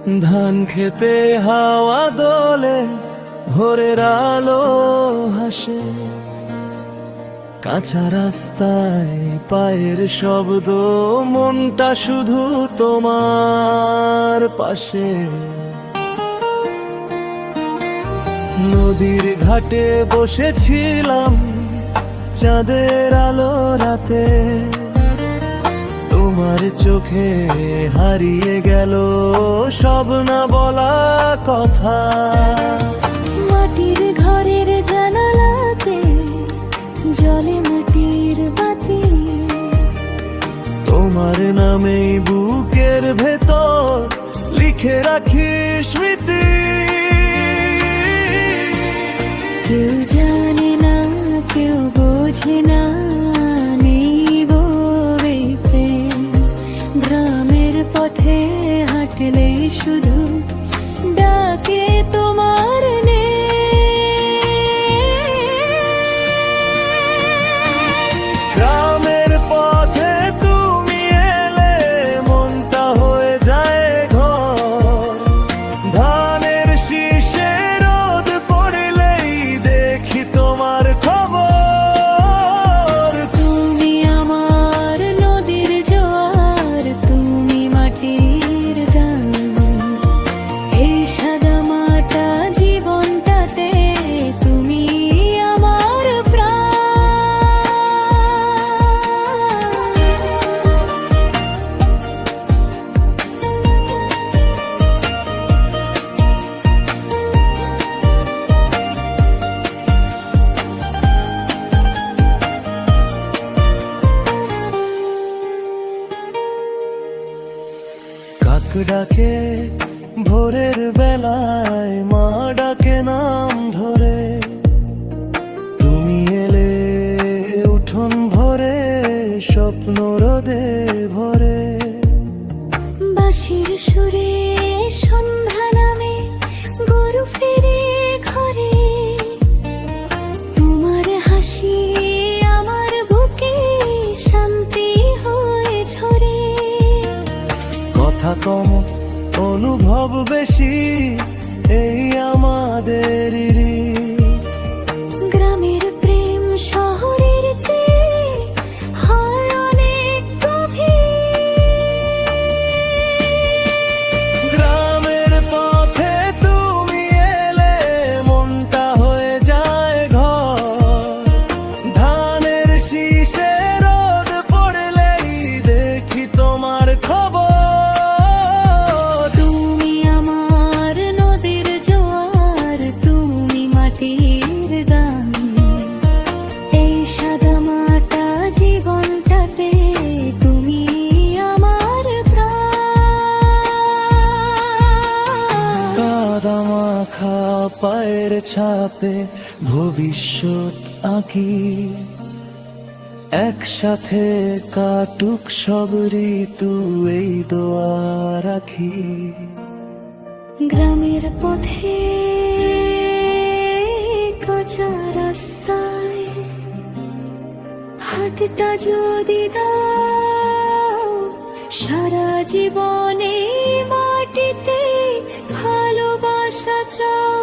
ধান খেতে হাওয়া দোলে, ভোরের আলো হাসে, কাঁচা রাস্তায় পায়ের শব্দ, মনটা শুধু তোমার পাশে। নদীর ঘাটে বসেছিলাম চাঁদের আলো রাতে, তোমার চোখে হারিয়ে গেল সব না বলা কথা। মাটির ঘরের জানালাতে জলে মাটির বাতি, তোমার নামেই বুকের ভেতর লিখে রাখি স্মৃতি। কেউ জানে না, কেউ বোঝে না, নেই বই প্রেম। গ্রামের পথে হাঁটলে শুধু ডাকে তোমার গ্রামের পথে তুমি এলে মনটা হয়ে যায় ঘর, ধানের শীষে রোদ পড়লেই দেখি তোমার খবর। তুমি আমার নদীর জোয়ার, তুমি মাটির গান, এই সাদা মাটা জীবনটাতে তুমি আমার প্রাণ। কাক ডাকে ভোরের বেলায়, মা ডাকে নাম ধরে, তুমি এলে উঠোন ভরে, স্বপ্ন রোদে ভরে। বাঁশির সুরে সন্ধ্যা নামে, গরু ফিরে ঘরে, তোমার হাসি আমার বুকে শান্তি হয়ে ঝরে। কথা কম অনুভব বেশি, এই আমাদের রীত। গ্রামের প্রেম শহরের চেয়ে হয় অনেক গভীর। গ্রামের পথে তুমি এলে মনটা হয়ে যায় ঘর, ধানের শীষে রোদ পড়লেই দেখি তোমার খবর। তুমি আমার নদীর জোয়ার, তুমি মাটির গান, এই সাদা মাটা জীবনটাতে তুমি আমার প্রাণ। কাদা মাখা পায়ের ছাপে ভবিষ্যৎ আঁকি, একসাথে কাটুক সব ঋতু, এই দোয়া রাখি। গ্রামের পথে কাঁচা রাস্তায় হাতটা যদি দাও, সারা জীবনে মাটিতে ভালোবাসা চাই।